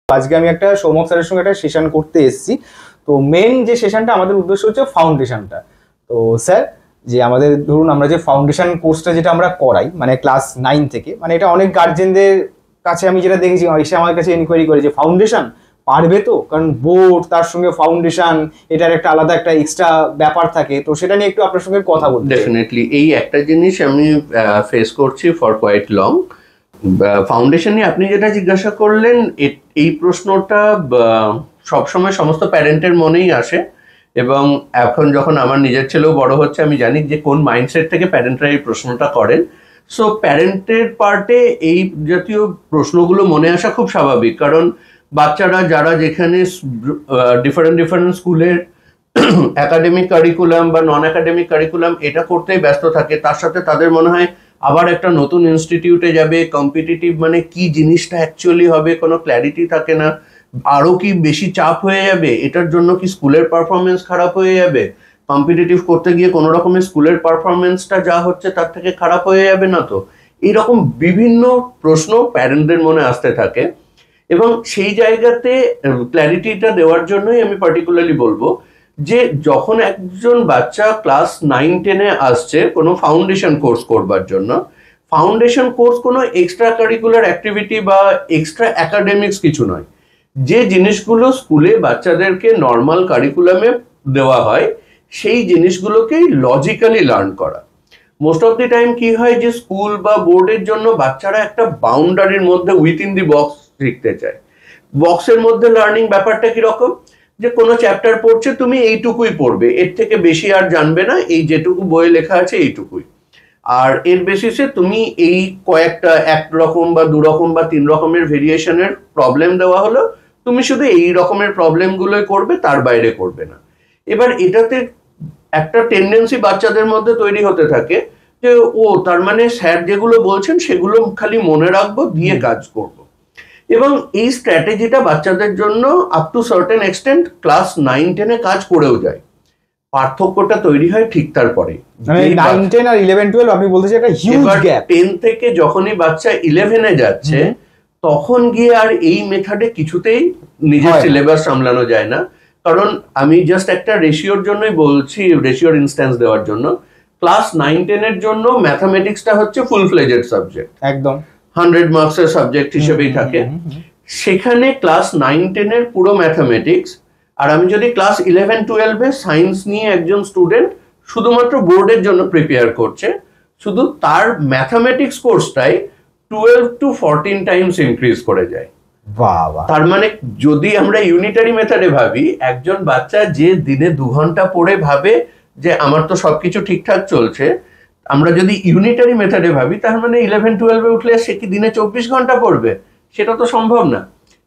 আজকে আমি একটা সৌমক স্যারের সঙ্গে একটা সেশন করতে এসেছি। তো মেন যে সেশনটা আমাদের উদ্দেশ্য হচ্ছে ফাউন্ডেশনটা। তো স্যার, যে আমাদের ধরুন আমরা যে ফাউন্ডেশন কোর্সটা যেটা আমরা করাই মানে ক্লাস 9 থেকে, মানে এটা অনেক গার্জেনদের কাছে আমি যেটা দেখেছি, এসে আমার কাছে এনকোয়ারি করে যে ফাউন্ডেশন পারবে তো, কারণ বোর্ড তার সঙ্গে ফাউন্ডেশন এটার একটা আলাদা একটা এক্সট্রা ব্যাপার থাকে। তো সেটা নিয়ে একটু আপনার সঙ্গে কথা বলতে। ডেফিনেটলি এই একটা জিনিস আমি ফেস করছি ফর কোয়াইট লং। ফাউন্ডেশন নিয়ে আপনি যেটা জিজ্ঞাসা করলেন, এই প্রশ্নটা সবসময় সমস্ত প্যারেন্টের মনেই আসে, এবং এখন যখন আমার নিজের ছেলেও বড় হচ্ছে আমি জানি যে কোন মাইন্ডসেট থেকে প্যারেন্টরা এই প্রশ্নটা করেন। সো প্যারেন্টের পার্টে এই জাতীয় প্রশ্নগুলো মনে আসা খুব স্বাভাবিক, কারণ বাচ্চারা যারা যেখানে ডিফারেন্ট স্কুলের একাডেমিক কারিকুলাম বা নন একাডেমিক কারিকুলাম এটা করতেই ব্যস্ত থাকে, তার সাথে তাদের মনে হয় আবার একটা নতুন ইনস্টিটিউটে যাবে, কম্পিটিটিভ মানে কি জিনিসটা অ্যাকচুয়ালি হবে কোনো ক্ল্যারিটি থাকে না, আরও কি বেশি চাপ হয়ে যাবে, এটার জন্য কি স্কুলের পারফরমেন্স খারাপ হয়ে যাবে, কম্পিটিটিভ করতে গিয়ে কোনো রকমের স্কুলের পারফরমেন্সটা যা হচ্ছে তার থেকে খারাপ হয়ে যাবে না তো, এইরকম বিভিন্ন প্রশ্ন প্যারেন্টদের মনে আসতে থাকে। এবং সেই জায়গাতে ক্ল্যারিটিটা দেওয়ার জন্যই আমি পার্টিকুলারলি বলবো যে যখন একজন বাচ্চা ক্লাস 9-10-এ আসছে কোনো ফাউন্ডেশন কোর্স করবার জন্য, ফাউন্ডেশন কোর্স কোনো এক্সট্রা কারিকুলার অ্যাক্টিভিটি বা এক্সট্রা একাডেমিক্স কিছু নয়। যে জিনিসগুলো স্কুলে বাচ্চাদেরকে নর্মাল কারিকুলামে দেওয়া হয় সেই জিনিসগুলোকেই লজিক্যালি লার্ন করা। মোস্ট অফ দি টাইম কি হয় যে স্কুল বা বোর্ডের জন্য বাচ্চারা একটা বাউন্ডারির মধ্যে উইথিন দি বক্স শিখতে চায়। বক্সের মধ্যে লার্নিং ব্যাপারটা কিরকম, যে কোনো চ্যাপ্টার পড়ছে তুমি এইটুকুই পড়বে, এর থেকে বেশি আর জানবে না, এই যেটুকু বইয়ে লেখা আছে এইটুকুই, আর এর বেসিসে তুমি এই কয়েকটা একরকম বা দুরকম বা 3 রকমের ভেরিয়েশনের প্রবলেম দেওয়া হলো, তুমি শুধু এই রকমের প্রবলেমগুলোই করবে, তার বাইরে করবে না। এবার এটাতে একটা টেন্ডেন্সি বাচ্চাদের মধ্যে তৈরি হতে থাকে যে ও তার মানে স্যার যেগুলো বলছেন সেগুলো খালি মনে রাখবো, দিয়ে কাজ করব। এবং এই স্ট্র্যাটেজিটা বাচ্চাদের জন্য up to certain extent class 9-10-এ কাজ করেও যায়। পার্থক্যটা তৈরি হয় ঠিক তারপরে 9-10 আর 11-12 আপনি বলতেছেন একটা হিউজ গ্যাপ। 10 থেকে যখনই বাচ্চা 11-এ যাচ্ছে তখন গিয়ে আর এই মেথডে কিছুতেই নিজের সিলেবাস সামলানো যায় না। কারণ আমি জাস্ট একটা রেশিওর জন্যই বলছি, রেশিওর ইনস্ট্যান্স দেওয়ার জন্য, ক্লাস 9-10-এর জন্য ম্যাথামেটিক্সটা হচ্ছে ফুল ফ্লেজেড সাবজেক্ট, একদম 100 মার্কসের সাবজেক্ট হিসেবেই থাকে। সেখানে ক্লাস 9-10-এর পুরো ম্যাথামেটিক্স, আর আমি যদি ক্লাস 11-12-এ সায়েন্স নিয়ে একজন স্টুডেন্ট শুধুমাত্র বোর্ডের জন্য প্রিপেয়ার করছে, শুধু তার ম্যাথামেটিক্স কোর্সটাই 12 to 14 টাইমস ইনক্রিজ করে যায়। তার মানে যদি আমরা ইউনিটারি মেথডে ভাবি, একজন বাচ্চা যে দিনে 2 ঘন্টা পড়ে ভাবে যে আমার তো সবকিছু ঠিকঠাক চলছে, আমরা যদি ইউনিটারি মেথডে ভাবি তার মানে 11-12-এ উঠলে সে কি দিনে 24 ঘন্টা পড়বে? সেটা তো সম্ভব না।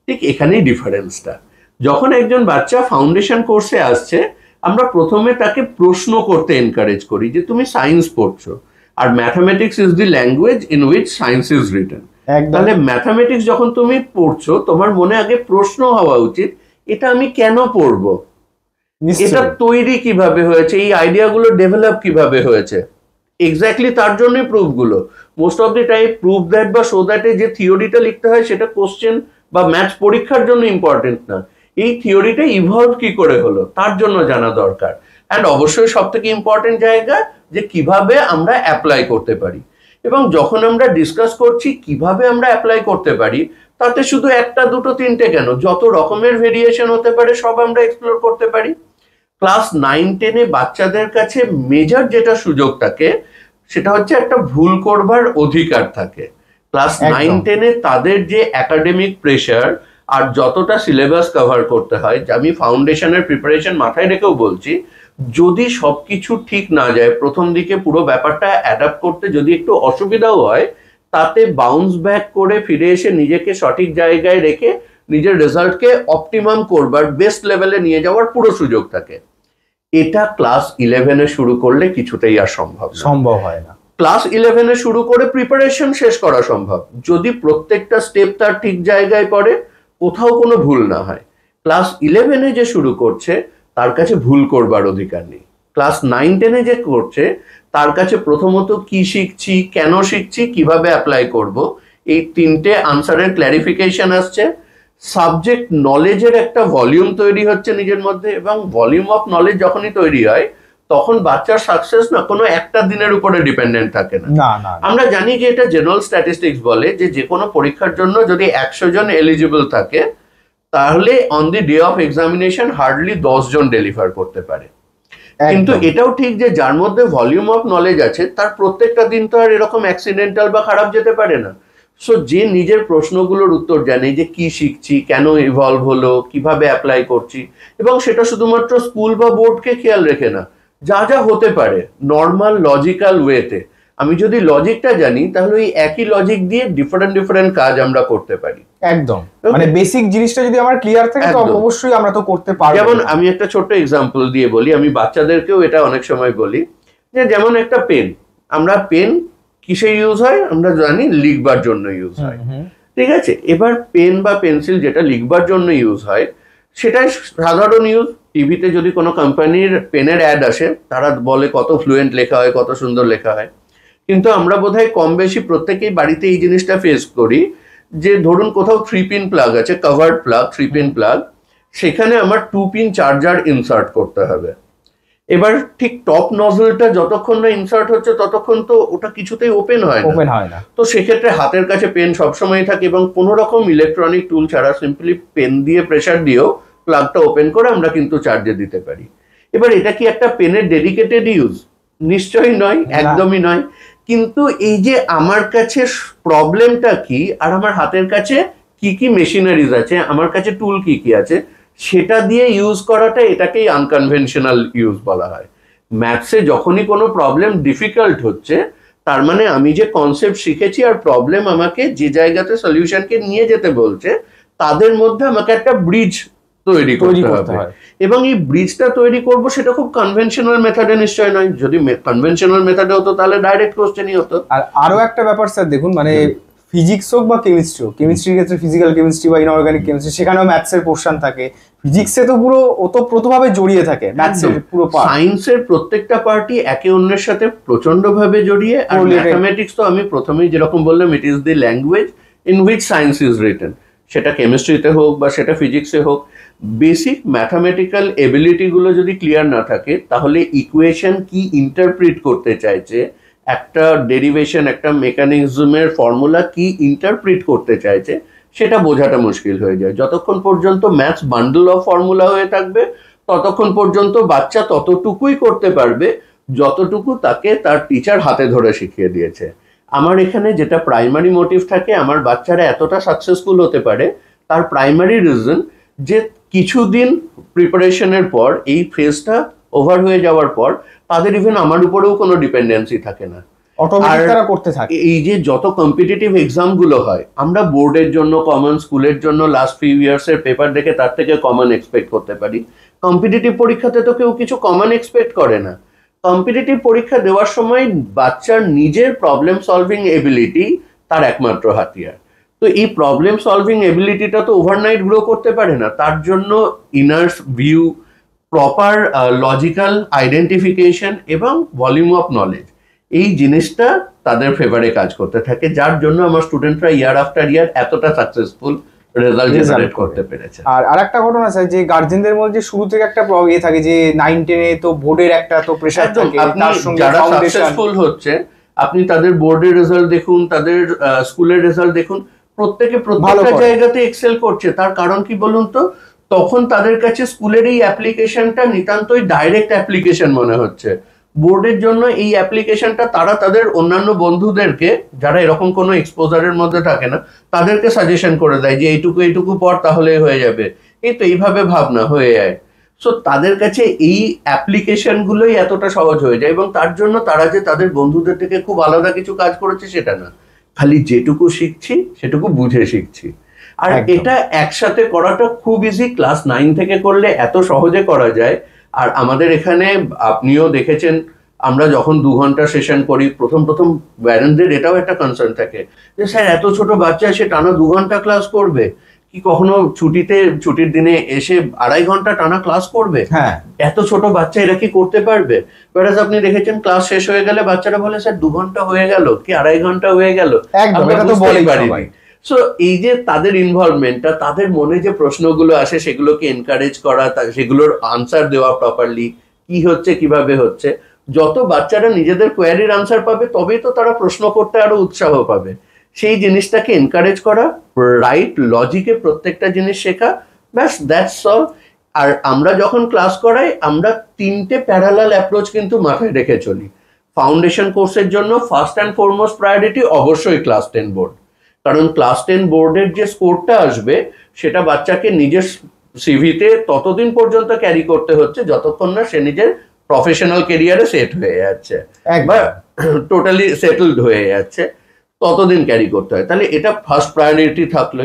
ঠিক এখানেই ডিফারেন্সটা। যখন একজন বাচ্চা ফাউন্ডেশন কোর্সে আসছে, আমরা প্রথমে তাকে প্রশ্ন করতে এনকারেজ করি যে তুমি সায়েন্স পড়ছো, আর mathematics is the language in which science is written. তাহলে ম্যাথামেটিক্স যখন তুমি পড়ছো, তোমার মনে আগে প্রশ্ন হওয়া উচিত, এটা আমি কেন পড়বো, এটা তৈরি কিভাবে হয়েছে, এই আইডিয়াগুলো ডেভেলপ কিভাবে হয়েছে। এক্স্যাক্টলি তার জন্যই প্রুফগুলো। Most of the time proof that বা শো দ্যাটে যে থিওরিটা লিখতে হয় সেটা কোশ্চেন বা ম্যাথস পরীক্ষার জন্য ইম্পর্টেন্ট না, এই থিওরিটা ইভলভ কি করে হলো তার জন্য জানা দরকার। অ্যান্ড অবশ্যই সব থেকে ইম্পর্টেন্ট জায়গা যে কিভাবে আমরা অ্যাপ্লাই করতে পারি। এবং যখন আমরা ডিসকাস করছি কিভাবে আমরা অ্যাপ্লাই করতে পারি, তাতে শুধু 1টা 2টো 3টে কেন, যত রকমের ভেরিয়েশন হতে পারে সব আমরা এক্সপ্লোর করতে পারি। ক্লাস 9-10-এ বাচ্চাদের কাছে মেজর যেটা সুযোগ থাকে সেটা হচ্ছে একটা ভুল করবার অধিকার থাকে। ক্লাস 9-10-এ তাদের যে একাডেমিক প্রেশার আর যতটা সিলেবাস কভার করতে হয়, আমি ফাউন্ডেশনের প্রিপারেশন মাথায় রেখেও বলছি, যদি সবকিছু ঠিক না যায়, প্রথম দিকে পুরো ব্যাপারটা অ্যাডাপ্ট করতে যদি একটু অসুবিধাও হয়, তাতে বাউন্স ব্যাক করে ফিরে এসে নিজেকে সঠিক জায়গায় রেখে নিজের রেজাল্টকে অপটিমাম করবার, বেস্ট লেভেলে নিয়ে যাওয়ার পুরো সুযোগ থাকে। এটা ক্লাস 11-এ শুরু করলে কিছুতেই আর সম্ভব হয় না। ক্লাস 11-এ শুরু করে প্রিপারেশন শেষ করা সম্ভব, যদি প্রত্যেকটা স্টেপ তার ঠিক জায়গায় পড়ে, কোথাও কোনো ভুল না হয়। ক্লাস 11-এ যে শুরু করছে তার কাছে ভুল করবার অধিকার নেই। ক্লাস 9-10-এ যে করছে তার কাছে প্রথমত কি শিখছি, কেন শিখছি, কিভাবে অ্যাপ্লাই করব, এই 3টে আনসারের ক্ল্যারিফিকেশন আসছে। সাবজেক্ট নলেজের একটা ভলিউম তৈরি হচ্ছে নিজের মধ্যে, এবং ভলিউম অফ নলেজ যখনই তৈরি হয় তখন বাচ্চার সাকসেস না কোনো একটা দিনের উপরে ডিপেন্ডেন্ট থাকে না। আমরা জানি যে এটা জেনারেল স্ট্যাটিস্টিক্স বলে যে কোনো পরীক্ষার জন্য যদি 100 জন এলিজিবল থাকে তাহলে on the day of examination hardly 10 জন ডেলিভার করতে পারে। কিন্তু এটাও ঠিক যে যার মধ্যে ভলিউম অফ নলেজ আছে তার প্রত্যেকটা দিন তো আর এরকম অ্যাক্সিডেন্টাল বা খারাপ যেতে পারে না। সো যে নিজের প্রশ্নগুলোর উত্তর জানে, যে কি শিখছি, কেন ইভলভ হলো, কিভাবে অ্যাপ্লাই করছি, এবং সেটা শুধুমাত্র স্কুল বা বোর্ডকে খেয়াল রেখে না, যা যা হতে পারে নর্মাল লজিক্যাল ওয়েতে, আমি যদি লজিকটা জানি তাহলে ওই একই লজিক দিয়ে ডিফারেন্ট কাজ আমরা করতে পারি। একদম, মানে বেসিক জিনিসটা যদি আমার ক্লিয়ার থাকে তো অবশ্যই আমরা তো করতে পারবো। যেমন আমি একটা ছোট্ট এক্সাম্পল দিয়ে বলি, আমি বাচ্চাদেরকেও এটা অনেক সময় বলি, যে যেমন একটা পেন, আমরা পেন কিসে ইউজ হয় আমরা জানি, লিখবার জন্য ইউজ হয়, ঠিক আছে। এবার পেন বা পেন্সিল যেটা লিখবার জন্য ইউজ হয় সেটাই সাধারণ ইউজ। টিভিতে যদি কোনো কোম্পানির পেনের অ্যাড আসে তারা বলে কত ফ্লুয়েন্ট লেখা হয়, কত সুন্দর লেখা হয়, কিন্তু আমরা বোধহয় কম বেশি প্রত্যেকেই বাড়িতে এই জিনিসটা ফেস করি, যে ধরুন কোথাও 3 পিন প্লাগ আছে, কভার্ড প্লাগ, 3 পিন প্লাগ, সেখানে আমার 2 পিন চার্জার ইনসার্ট করতে হবে। এবার ঠিক টপ নজলটা যতক্ষণ না ইনসার্ট হচ্ছে ততক্ষণ তো ওটা কিছুতেই ওপেন হয় না। তো সেক্ষেত্রে হাতের কাছে পেন সবসময় থাকে, এবং কোনো রকম ইলেকট্রনিক টুল ছাড়া সিম্পলি পেন দিয়ে প্রেসার দিয়েও প্লাগটা ওপেন করে আমরা কিন্তু চার্জে দিতে পারি। এবার এটা কি একটা পেনের ডেডিকেটেড ইউজ? নিশ্চয়ই নয়, একদমই নয়। কিন্তু এই যে আমার কাছে প্রবলেমটা কি, আর আমার হাতের কাছে কি কি মেশিনারিজ আছে, আমার কাছে টুল কি কি আছে, সেটা দিয়ে ইউজ করাটা, এটাকেই আনকনভেনশনাল ইউজ বলা হয়। ম্যাথসে যখনই কোনো প্রবলেম ডিফিকাল্ট হচ্ছে, তার মানে আমি যে কনসেপ্ট শিখেছি আর প্রবলেম আমাকে যে জায়গাতে সলিউশনকে নিয়ে যেতে বলছে, তাদের মধ্যে আমাকে একটা ব্রিজ তৈরি করতে হবে। এবং এই ব্রিজটা তৈরি করব সেটা খুব কনভেনশনাল মেথডে নিশ্চয় নয়। যদি কনভেনশনাল মেথডে হতো তাহলে ডাইরেক্ট কোশ্চেনই হতো। আর আরো একটা ব্যাপার স্যার দেখুন, মানে ফিজিক্স হোক বা কেমিস্ট্রি হোক, কেমিস্ট্রির ক্ষেত্রে ফিজিক্যাল কেমিস্ট্রি বা ইনঅর্গানিক কেমিস্ট্রি, সেখানেও ম্যাথসের পোর্শন থাকে। ফিজিক্সে তো পুরো ওতপ্রোতভাবে জড়িয়ে থাকে ম্যাথসের পুরো পার্ট। সায়েন্সের প্রত্যেকটা পার্টই একে অন্যের সাথে প্রচন্ডভাবে জড়িয়ে। আর ম্যাথমেটিক্স তো আমি প্রথমেই যেরকম বললাম, it is the language in which science is written. সেটা কেমিস্ট্রিতে হোক বা সেটা ফিজিক্সে হোক, বেসিক ম্যাথামেটিক্যাল এবিলিটিগুলো যদি ক্লিয়ার না থাকে তাহলে ইকুয়েশন কি ইন্টারপ্রিট করতে চাইছে, একটা ডেরিভেশন, একটা মেকানিজমের ফর্মুলা কি ইন্টারপ্রিট করতে চাইছে, সেটা বোঝাটা মুশকিল হয়ে যায়। যতক্ষণ পর্যন্ত ম্যাথস বান্ডল অফ ফর্মুলা হয়ে থাকবে ততক্ষণ পর্যন্ত বাচ্চা ততটুকুই করতে পারবে যতটুকু তাকে তার টিচার হাতে ধরে শিখিয়ে দিয়েছে। আমার এখানে যেটা প্রাইমারি মোটিভ থাকে, আমার বাচ্চারা এতটা সাকসেসফুল হতে পারে, তার প্রাইমারি রিজন যে কিছুদিন প্রিপারেশনের পর, এই ফেজটা ওভার হয়ে যাওয়ার পর তাদের ইভেন আমার উপরেও কোনো ডিপেন্ডেন্সি থাকে না, অটোমেটিক তারা করতে থাকে। এই যে যত কম্পিটিটিভ এক্সাম গুলো হয়, আমরা বোর্ডের জন্য কমন, স্কুলের জন্য লাস্ট ফিউ ইয়ার্স এর পেপার দেখে তার থেকে কমন এক্সপেক্ট করতে পারি। কম্পিটিটিভ পরীক্ষাতে তো কেউ কিছু কমন এক্সপেক্ট করে না। কম্পিটিটিভ পরীক্ষা দেওয়ার সময় বাচ্চার নিজের প্রবলেম সলভিং এবিলিটি তার একমাত্র হাতিয়ার। তো এই প্রবলেম সলভিং এবিলিটিটা তো ওভারনাইট গ্রো করতে পারে না। তার জন্য inner view, proper logical identification এবং ভলিউম অফ নলেজ, এই জিনিসটা তাদের ফেভারে কাজ করতে থাকে, যার জন্য আমার স্টুডেন্টরা ইয়ার আফটার ইয়ার এতটা সাকসেসফুল রেজাল্ট জেনারেট করতে পেরেছে। আর আরেকটা ঘটনা স্যার, যে গার্জেনদের মধ্যে শুরু থেকে একটা প্রবলেম থাকে যে 9-10 তো বোর্ডের একটা তো প্রেসার থাকে, তার সঙ্গে যারা সাকসেসফুল হচ্ছে আপনি তাদের বোর্ডের রেজাল্ট দেখুন, তাদের স্কুলের রেজাল্ট দেখুন, প্রত্যেকটা জায়গাতে এক্সেল করছে। তার কারণ কি বলুন তো, তখন তাদের কাছে স্কুলের এই অ্যাপ্লিকেশনটা নিতান্তই ডাইরেক্ট অ্যাপ্লিকেশন মনে হচ্ছে। বোর্ডের জন্য এই অ্যাপ্লিকেশনটা তারা তাদের অন্যান্য বন্ধুদেরকে, যারা এরকম কোনো এক্সপোজারের মধ্যে থাকে না, তাদেরকে সাজেশন করে দেয় যে এইটুকু পর তাহলে হয়ে যাবে, এই তো এইভাবে ভাবনা হয়ে যায়। সো তাদের কাছে এই অ্যাপ্লিকেশনগুলোই এতটা সহজ হয়ে যায়, এবং তার জন্য তারা যে তাদের বন্ধুদের থেকে খুব আলাদা কিছু কাজ করেছে সেটা না, খালি যেটুকু শিখছি সেটুকু বুঝে শিখছি। আর এটা একসাথে করাটা খুব ইজি। ক্লাস 9 থেকে করলে এত সহজে করা যায়। আর আমাদের এখানে আপনিও দেখেছেন, আমরা যখন 2 ঘন্টা সেশন করি, প্রথম প্যারেন্টদের এটাও একটা কনসার্ন থাকে যে স্যার এত ছোট বাচ্চা এসে টানা 2 ঘন্টা ক্লাস করবে, কি কখনো ছুটির দিনে এসে 2.5 ঘন্টা টানা ক্লাস করবে? এত ছোট বাচ্চা এরা কি করতে পারবে? বাট আপনি দেখেছেন ক্লাস শেষ হয়ে গেলে বাচ্চারা বলে স্যার 2 ঘন্টা হয়ে গেল কি 2.5 ঘন্টা হয়ে গেল, আমরা তো বলেই পারিনি। সো এই যে তাদের ইনভলভমেন্টটা, তাদের মনে যে প্রশ্নগুলো আসে সেগুলোকে এনকারেজ করা, সেগুলোর আনসার দেওয়া প্রপারলি, কি হচ্ছে কিভাবে হচ্ছে, যত বাচ্চারা নিজেদের কোয়ারির আনসার পাবে তবেই তো তারা প্রশ্ন করতে আরো উৎসাহ পাবে। সেই জিনিসটাকে এনকারেজ করা, রাইট লজিকে প্রত্যেকটা জিনিস শেখা, ব্যাস দ্যাটস অল। আর আমরা যখন ক্লাস করাই আমরা 3টে প্যারালাল অ্যাপ্রোচ কিন্তু মাথায় রেখে চলি। ফাউন্ডেশন কোর্সের জন্য ফার্স্ট অ্যান্ড ফরমোস্ট প্রায়োরিটি অবশ্যই ক্লাস 10 বোর্ড, কারণ ক্লাস 10 বোর্ডের যে স্কোরটা আসবে সেটা বাচ্চাকে নিজের সিভিতে ততদিন পর্যন্ত ক্যারি করতে হচ্ছে যতক্ষণ না সে নিজের প্রফেশনাল কেরিয়ারে সেট হয়ে যাচ্ছে, একবার টোটালি সেটেলড হয়ে যাচ্ছে, ততদিন ক্যারি করতে হয়। তাহলে এটা ফার্স্ট প্রায়োরিটি থাকলো।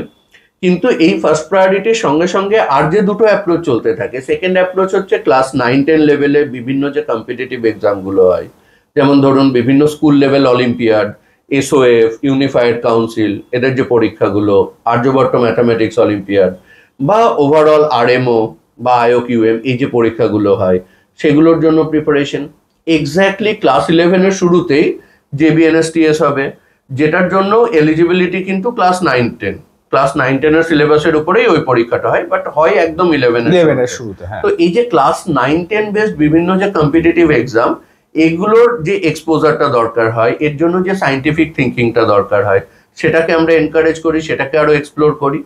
কিন্তু এই ফার্স্ট প্রায়োরিটির সঙ্গে সঙ্গে আর যে দুটো অ্যাপ্রোচ চলতে থাকে, সেকেন্ড অ্যাপ্রোচ হচ্ছে ক্লাস 9-10 লেভেলে বিভিন্ন যে কম্পিটিটিভ এক্সামগুলো হয়, যেমন ধরুন বিভিন্ন school level olympiad, SOF, unified council, এদের যে পরীক্ষাগুলো, আর্যভট্ট ম্যাথামেটিক্স অলিম্পিয়াড, বা ওভারঅল আরএমও বা আইওকিউএম, এই যে পরীক্ষাগুলো হয় সেগুলোর জন্য প্রিপারেশন। এক্স্যাক্টলি ক্লাস 11-এর শুরুতেই জেবিএনএসটিএস হবে, যেটার জন্য এলিজিবিলিটি কিন্তু ক্লাস 9-10, ক্লাস 9-10-এর সিলেবাসের উপরেই ওই পরীক্ষাটা হয়, বাট হয় একদম 11-এর শুরুতে। তো এই যে ক্লাস 9-10 বেসড বিভিন্ন যে কম্পিটিটিভ এক্সাম, এগুলোর যে এক্সপোজারটা দরকার হয়, এর জন্য যে সায়েন্টিফিক থিঙ্কিংটা দরকার হয়, সেটাকে আমরা এনকারেজ করি, সেটাকে আরো এক্সপ্লোর করি।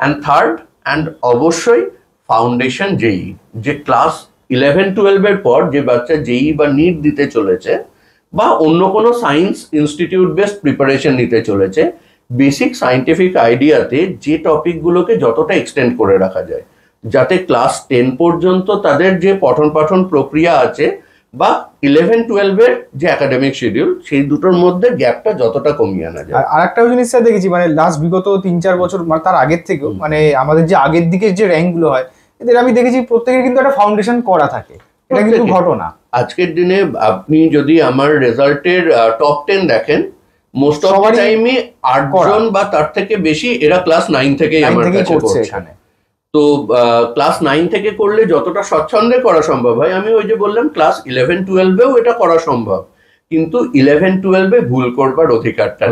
অ্যান্ড থার্ড, অ্যান্ড অবশ্যই ফাউন্ডেশন জেই, যে ক্লাস 11-12-এর পর যে বাচ্চা জেই বা নিট দিতে চলেছে বা অন্য কোনো সায়েন্স ইনস্টিটিউট বেসড প্রিপারেশন নিতে চলেছে, বেসিক সায়েন্টিফিক আইডিয়াতে যে টপিকগুলোকে যতটা এক্সটেন্ড করে রাখা যায়, যাতে ক্লাস 10 পর্যন্ত তাদের যে পঠন পাঠন প্রক্রিয়া আছে বা 11-12-এর যে একাডেমিক শিডিউল, সেই দুটোর মধ্যে গ্যাপটা যতটা কমিয়ে আনা যায়। আর একটা জিনিস স্যার দেখেছি, মানে লাস্ট বিগত 3-4 বছর, মানে তার আগের থেকেও, মানে আমাদের যে আগের দিকের যে র্যাঙ্কগুলো হয়, এদের আমি দেখেছি প্রত্যেকের কিন্তু একটা ফাউন্ডেশন করা থাকে, এটা কিন্তু ঘটনা। আজকের দিনে আপনি যদি আমার রেজাল্টের টপ 10 দেখেন, মোস্ট অফ দ্য টাইমে 8 জন বা তার থেকে বেশি এরা ক্লাস 9 থেকেই আমার কাছে করছে এখানে। তো ক্লাস 9 থেকে করলে যতটা স্বচ্ছন্দে করা সম্ভব হয়, আমি ওই যে বললাম ক্লাস 11-12-এও এটা করা সম্ভব, কিন্তু 11-12-এ ভুল করবার অধিকারটা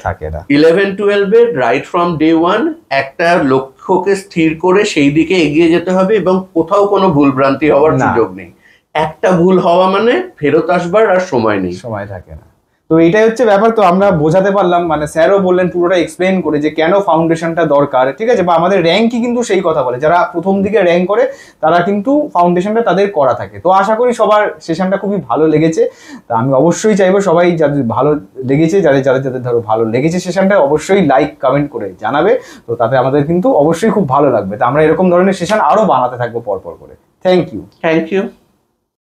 থাকে না। 11-12-এ রাইট ফ্রম ডে 1 একটা লক্ষ্যকে স্থির করে সেই দিকে এগিয়ে যেতে হবে এবং কোথাও কোনো ভুল ভ্রান্তি হওয়ার সুযোগ নেই। একটা ভুল হওয়া মানে ফেরত আসবার আর সময় নেই, সময় থাকে না। তো এটাই হচ্ছে ব্যাপার। তো আমরা বোঝাতে পারলাম, মানে স্যারও বললেন পুরোটা এক্সপ্লেন করে যে কেন ফাউন্ডেশনটা দরকার, ঠিক আছে। বা আমাদের র্যাঙ্কই কিন্তু সেই কথা বলে, যারা প্রথম দিকে র্যাঙ্ক করে তারা কিন্তু ফাউন্ডেশনটা তাদের করা থাকে। তো আশা করি সবার সেশনটা খুবই ভালো লেগেছে। তা আমি অবশ্যই চাইবো সবাই যাদের ভালো লেগেছে, যাদের ধরো ভালো লেগেছে সেশনটা, অবশ্যই লাইক কমেন্ট করে জানাবে। তো তাতে আমাদের কিন্তু অবশ্যই খুব ভালো লাগবে। তো আমরা এরকম ধরনের সেশন আরো বানাতে থাকবো পরপর করে। Thank you.